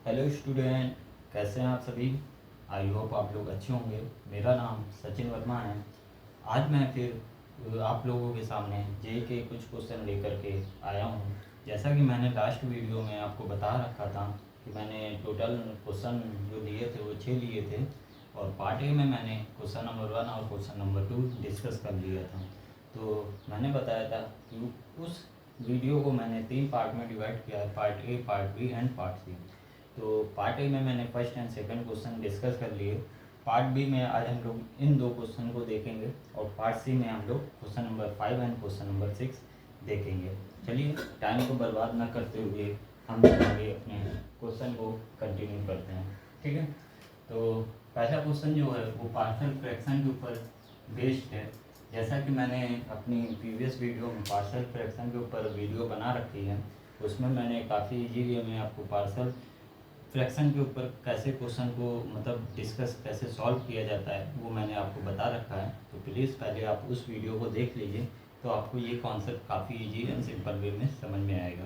Hello student, कैसे हैं आप सभी। आई होप आप लोग अच्छे होंगे। मेरा नाम सचिन वर्मा है। आज मैं फिर आप लोगों के सामने जे के कुछ क्वेश्चन लेकर के आया हूँ। जैसा कि मैंने लास्ट वीडियो में आपको बता रखा था कि मैंने टोटल क्वेश्चन जो लिए थे वो 6 लिए थे, और पार्ट ए में मैंने क्वेश्चन नंबर 1 और क्वेश्चन नंबर 2 डिस्कस कर लिया था। तो मैंने बताया था कि उस वीडियो को मैंने 3 पार्ट में डिवाइड किया है, part A, part B and part C. तो पार्ट ए में मैंने first and second question discuss कर लिए। पार्ट बी में आज हम लोग इन 2 क्वेश्चन को देखेंगे, और पार्ट सी में हम लोग question number 5 and question number 6 देखेंगे। चलिए टाइम को बर्बाद ना करते हुए हम आगे अपने क्वेश्चन को कंटिन्यू करते हैं, ठीक है। तो पहला क्वेश्चन जो है वो पार्शियल फ्रैक्शन के ऊपर बेस्ड है। जैसा कि मैंने अपनी प्रीवियस वीडियो में पार्शियल फ्रैक्शन के ऊपर वीडियो बना रखी है, उसमें मैंने काफ़ी इजी वे में आपको पार्शियल फ्रैक्शन के ऊपर कैसे क्वेश्चन को मतलब डिस्कस कैसे सॉल्व किया जाता है वो मैंने आपको बता रखा है। तो प्लीज़ पहले आप उस वीडियो को देख लीजिए, तो आपको ये कॉन्सेप्ट काफ़ी इजी एंड सिंपल वे में समझ में आएगा।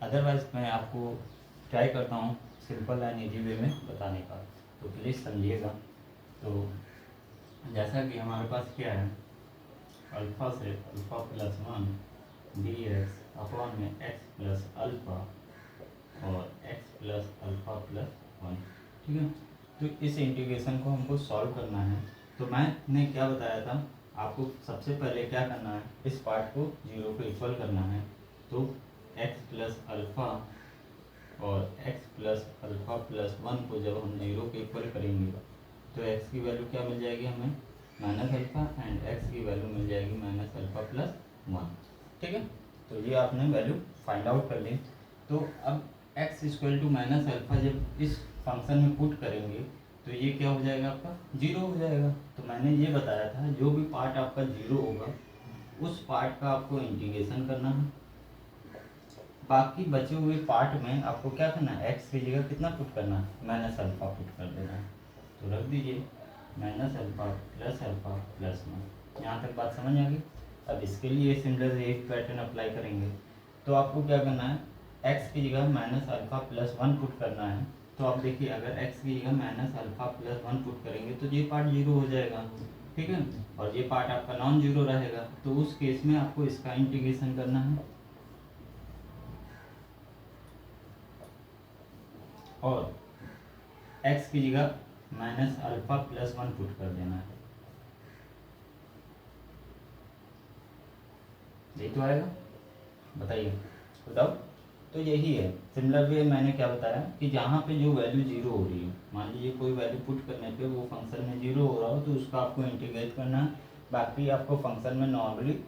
अदरवाइज़ मैं आपको ट्राई करता हूँ सिंपल एंड इजी वे में बताने का, तो प्लीज़ समझिएगा। तो जैसा कि हमारे पास क्या है, अल्फ़ा से alpha plus 1 D x upon में एक्स प्लस अल्फ़ा और x प्लस अल्फ़ा प्लस 1, ठीक है। तो इस इंटीग्रेशन को हमको सॉल्व करना है। तो मैंने क्या बताया था आपको, सबसे पहले क्या करना है, इस पार्ट को 0 को इक्वल करना है। तो x प्लस अल्फ़ा और x प्लस अल्फ़ा प्लस 1 को जब हम 0 के इक्वल करेंगे तो x की वैल्यू क्या मिल जाएगी हमें, माइनस अल्फ़ा, एंड x की वैल्यू मिल जाएगी माइनस अल्फ़ा प्लस 1, ठीक है। तो ये आपने वैल्यू फाइंड आउट कर ली। तो अब x equal to minus alpha जब इस फंक्शन में पुट करेंगे तो ये क्या हो जाएगा, आपका 0 हो जाएगा। तो मैंने ये बताया था जो भी पार्ट आपका 0 होगा उस पार्ट का आपको इंटीग्रेशन करना है। बाकी बचे हुए पार्ट में आपको क्या करना है, x की जगह कितना पुट करना है, माइनस अल्फ़ा पुट कर देना है। तो रख दीजिए माइनस अल्फ़ा प्लस 1। यहाँ तक बात समझ आ गई। अब इसके लिए सिमिलर एक पैटर्न अप्लाई करेंगे। तो आपको क्या करना है, x की जगह माइनस अल्फ़ा प्लस 1 पुट करना है। तो आप देखिए अगर x की जगह माइनस अल्फ़ा प्लस 1 पुट करेंगे तो ये पार्ट 0 हो जाएगा, ठीक है, और ये पार्ट आपका नॉन जीरो रहेगा। तो उस केस में आपको इसका इंटीग्रेशन करना है, और x की जगह माइनस अल्फ़ा प्लस 1 पुट कर देना है। यही तो आएगा, बताइए बताओ। तो यही है सिमिलर वे। मैंने क्या बताया कि जहाँ पे जो वैल्यू 0 हो रही है, मान लीजिए कोई वैल्यू पुट करने पे वो फंक्शन में 0 हो रहा हो तो उसका आपको इंटीग्रेट करना है। बाकी आपको फंक्शन में नॉर्मली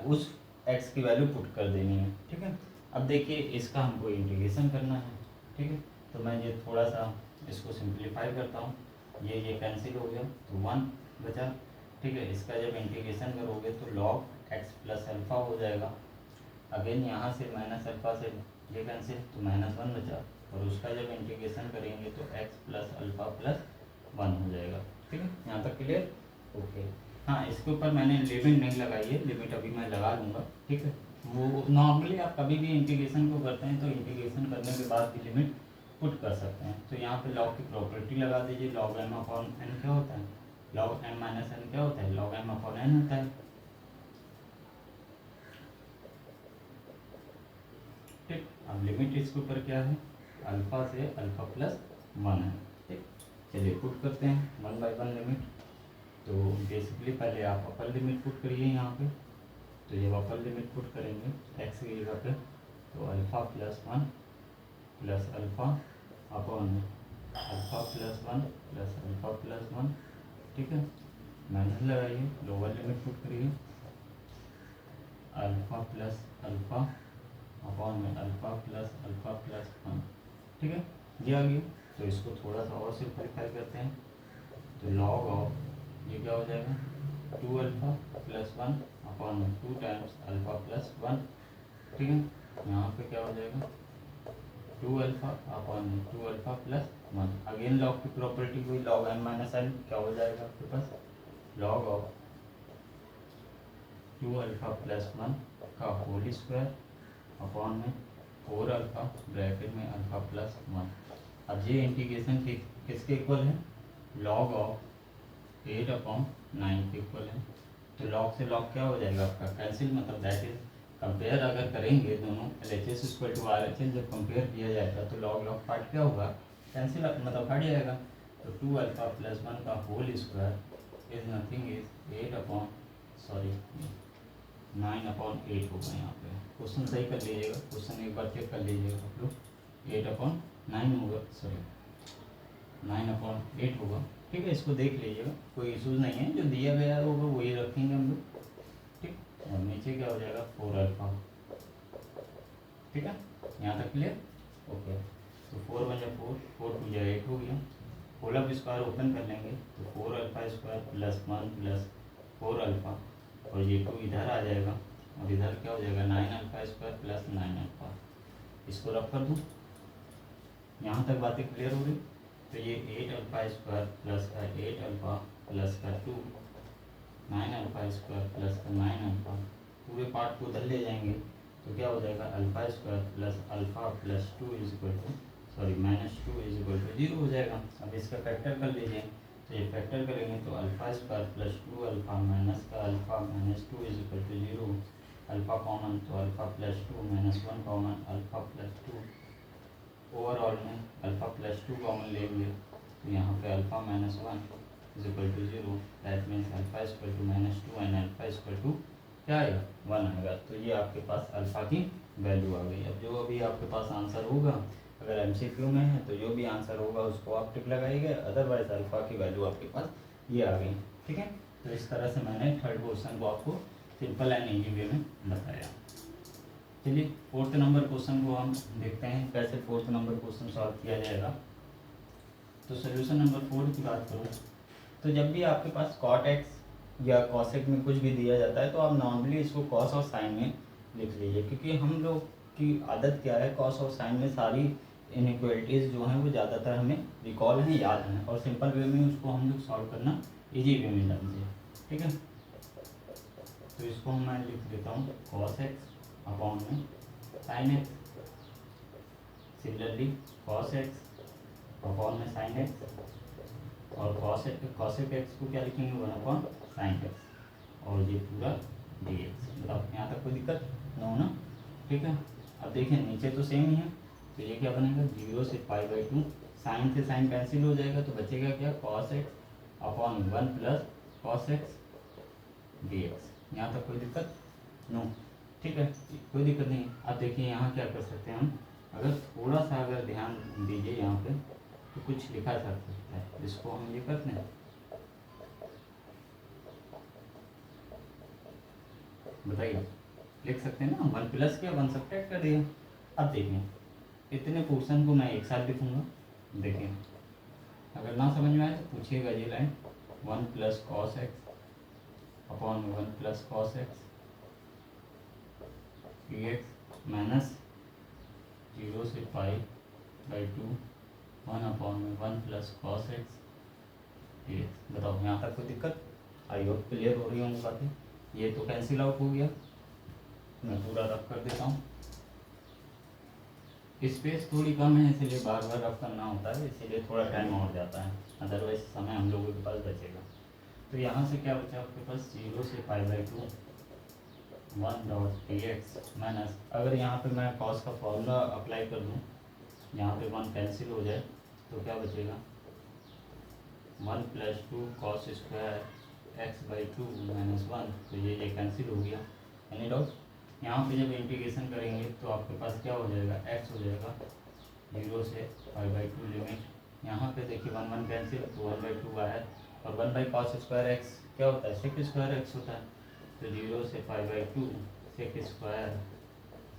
उस x की वैल्यू पुट कर देनी है, ठीक है। अब देखिए इसका हमको इंटीग्रेशन करना है, ठीक है। तो मैं ये थोड़ा सा इसको सिंप्लीफाई करता हूँ। ये कैंसिल हो गया तो 1 बचा, ठीक है। इसका जब इंटीग्रेशन करोगे तो log x प्लस अल्फ़ा हो जाएगा। अगेन यहाँ से माइनस अल्फ़ा से ये कैंसिल तो माइनस 1 बचा, और उसका जब इंटीग्रेशन करेंगे तो x प्लस अल्फ़ा प्लस 1 हो जाएगा, ठीक है। यहाँ तक क्लियर, ओके। हाँ, इसके ऊपर मैंने लिमिट नहीं लगाई है, लिमिट अभी मैं लगा दूंगा, ठीक है। वो नॉर्मली आप कभी भी इंटीग्रेशन को करते हैं तो इंटीग्रेशन करने के बाद भी लिमिट पुट कर सकते हैं। तो यहाँ पे लॉग की प्रॉपर्टी लगा दीजिए, लॉग m अपॉन n क्या होता है, लॉग m माइनस n क्या होता है, लॉग m अपॉन n होता है, ठीक। अब लिमिट इसके ऊपर क्या है, अल्फ़ा से अल्फ़ा प्लस 1 है, ठीक। चलिए पुट करते हैं 1 बाई 1 लिमिट। तो बेसिकली पहले आप अपर लिमिट पुट करिए यहाँ पे। तो जब अपर लिमिट पुट करेंगे x की जगह पे तो alpha plus 1 plus alpha upon alpha plus 1 plus alpha plus 1, ठीक है। माइनस लगाइए, लोअर लिमिट पुट करिए, अल्फ़ा प्लस अल्फ़ा अपॉन में अल्फ़ा प्लस 1, ठीक है। ये आ गया। तो इसको थोड़ा सा और सिंपलीफाई करते हैं। तो लॉग ऑफ ये क्या हो जाएगा, 2 अल्फ़ा प्लस 1 अपॉन में 2 टाइम्स अल्फ़ा प्लस 1, ठीक है। यहाँ पे क्या हो जाएगा 2 अल्फ़ा अपॉन में 2 अल्फ़ा प्लस 1। अगेन लॉग की प्रॉपर्टी हुई, लॉग m माइनस n क्या हो जाएगा आपके पास, लॉग ऑफ 2 अल्फ़ा प्लस 1 का होल स्क्वायर अपॉन में 4 अल्फ़ा ब्रैकेट में अल्फ़ा प्लस 1। अब ये इंटीग्रेशन किसके इक्वल है, लॉग ऑफ 8/9 के इक्वल है। तो लॉग से लॉग क्या हो जाएगा आपका, कैंसिल, मतलब दैट इज कंपेयर अगर करेंगे दोनों LHS/RHS जब कंपेयर किया जाएगा तो लॉग लॉग पार्ट क्या होगा, कैंसिल, मतलब हट जाएगा। तो 2α + 1 का whole square is nothing is 9/8 होगा। यहाँ पे क्वेश्चन सही कर लीजिएगा, क्वेश्चन एक बार चेक कर लीजिएगा आप लोग। 8/9 होगा, सॉरी 9/8 होगा। ठीक है, इसको देख लीजिएगा, कोई इशूज़ नहीं है, जो दिया गया होगा वही रखेंगे हम लोग। ठीक, और नीचे क्या हो जाएगा 4α। ठीक है, यहाँ तक क्लियर, ओके। तो 4 × 4, 4 × 2 = 8 हो गया। होल ऑफ स्क्वायर ओपन कर लेंगे तो 4α² + 1 + 4α, और ये 2 इधर आ जाएगा और इधर क्या हो जाएगा 9α² + 9α। इसको रख कर दूँ, यहाँ तक बातें क्लियर हो गई। तो ये 8α² + 8α + 2 9α² + 9α, पूरे पार्ट को उधर ले जाएंगे तो क्या हो जाएगा α² + α + 2 -2 0 हो जाएगा। अब इसका फैक्टर कर लीजिए, तो ये फैक्टर करेंगे तो α² + 2α - α - 2 0, अल्फा कॉमन तो α + 2 -1 कॉमन α + 2, ओवरऑल में α + 2 कॉमन लेंगे तो यहाँ पे α - 1 0, दैट मीन्स α = -2 एंड α क्या आएगा 1 आएगा। तो ये आपके पास अल्फ़ा की वैल्यू आ गई। अब जो अभी आपके पास आंसर होगा, अगर MCQ में है तो जो भी आंसर होगा उसको आप टिक लगाइएगा, अदरवाइज अल्फ़ा की वैल्यू आपके पास ये आ गई। ठीक है, तो इस तरह से मैंने थर्ड क्वेश्चन को आपको सिंपल एंड ईजी वे में बताया। चलिए फोर्थ नंबर क्वेश्चन को हम देखते हैं कैसे फोर्थ नंबर क्वेश्चन सॉल्व किया जाएगा। तो सोल्यूशन नंबर 4 की बात करूँ तो जब भी आपके पास cot x या cosec में कुछ भी दिया जाता है तो आप नॉर्मली इसको cos और sin में लिख लीजिए, क्योंकि हम लोग की आदत क्या है, cos और sin में सारी इनइक्वलिटीज़ जो हैं वो ज़्यादातर हमें रिकॉल हैं, याद हैं, और सिंपल वे में उसको हम लोग सॉल्व करना ईजी वे में जानते हैं। ठीक है, तो इसको मैं लिख देता हूँ cos x अपॉन में sin x, similarly cos x upon में sin x, और cosec x को क्या लिखेंगे 1/sin x, और ये पूरा dx। बताओ यहाँ तक कोई दिक्कत ना हो ना। ठीक है, अब देखिए नीचे तो सेम ही है, तो ये क्या बनेगा 0 से π/2, साइन से साइन कैंसिल हो जाएगा तो बचेगा क्या cos x upon 1 + cos x dx। यहाँ तक कोई दिक्कत नो। ठीक है, कोई दिक्कत नहीं। अब देखिए यहाँ क्या कर सकते हैं हम, अगर थोड़ा सा अगर ध्यान दीजिए यहाँ पे तो कुछ लिखा जा सकता है, जिसको हम ये करते हैं, बताइए लिख सकते हैं ना, 1 + क्या 1 सब्ट्रैक्ट कर दिया। अब देखिए इतने पोर्शन को मैं एक साथ लिखूंगा। देखिए अगर ना समझ में आए तो पूछिएगा ये line 1 + cos x upon 1 + cos x dx minus 0 से π/2 1/1 + cos x dx। बताओ यहाँ तक कोई दिक्कत, आई होप क्लियर हो रही होंगी बातें। ये तो कैंसिल आउट हो गया, मैं पूरा रफ कर देता हूँ। स्पेस थोड़ी कम है इसलिए बार बार रफ करना होता है, इसीलिए थोड़ा टाइम और जाता है, अदरवाइज समय हम लोगों के पास बचेगा। तो यहाँ से क्या बचा आपके पास 0 से π/2 1.dx माइनस, अगर यहाँ पे मैं cos का फॉर्मूला अप्लाई कर दूँ, यहाँ पे 1 कैंसिल हो जाए तो क्या बचेगा 1 + 2 cos² x/2 - 1, तो ये कैंसिल हो गया। Any doubt? यहाँ पे जब इंटीग्रेशन करेंगे तो आपके पास क्या हो जाएगा x हो जाएगा 0 से π/2 लिमिट, यहाँ पे देखिए 1 1 कैंसिल तो 1/2 बाहर, और 1/cos² x क्या होता है sec² x होता है, तो 0 से π/2 sec²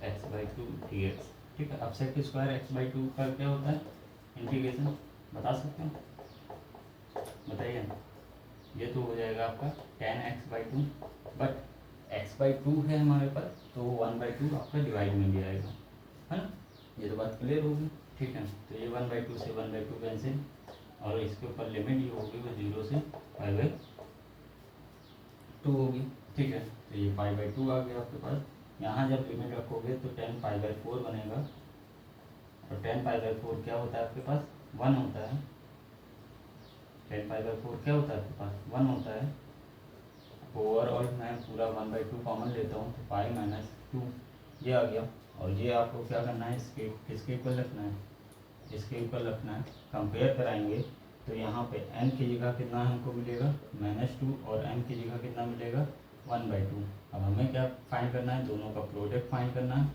x/2 dx। ठीक है, अब sec² x/2 का क्या होता है इंटीग्रेशन, बता सकते हैं, बताइए ना। ये तो हो जाएगा आपका tan x/2, बट x/2 है हमारे पास तो 1/2 आपका डिवाइड में भी आएगा, है ना। ये तो बात क्लियर होगी। ठीक है, तो ये 1/2 से 1/2 कैंसिल, और इसके ऊपर लिमिट ये होगी वो 0 से π/2 होगी। ठीक है, तो ये π/2 आ गया आपके पास। यहाँ जब लिमिट रखोगे तो tan π/4 बनेगा, और tan π/4 क्या होता है आपके पास 1 होता है, 10 पाई/4 क्या होता है आपके पास 1 होता है। ओवरऑल मैं पूरा 1/2 कॉमन लेता हूँ तो पाई माइनस 2 ये आ गया। और ये आपको क्या करना है, इसके किसके इक्वल रखना है, इसके इक्वल रखना है। कंपेयर कराएंगे तो यहाँ पे n की जगह कितना हमको मिलेगा -2 और m की जगह कितना मिलेगा 1/2। अब हमें क्या फाइंड करना है, दोनों का प्रोडक्ट फाइंड करना है।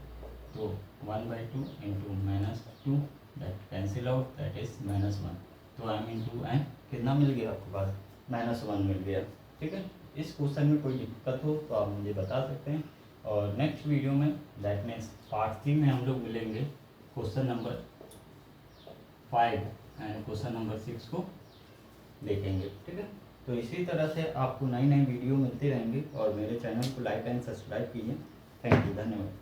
तो 1/2 into -2 that cancel out, that is -1। तो m इंटू n कितना मिल गया आपके पास, -1 मिल गया। ठीक है, इस क्वेश्चन में कोई दिक्कत हो तो आप मुझे बता सकते हैं। और नेक्स्ट वीडियो में दैट मीन्स पार्ट 3 में हम लोग मिलेंगे question number 5 and question number 6 को देखेंगे। ठीक है, तो इसी तरह से आपको नई नई वीडियो मिलती रहेंगे और मेरे चैनल को लाइक एंड सब्सक्राइब कीजिए। थैंक यू, धन्यवाद।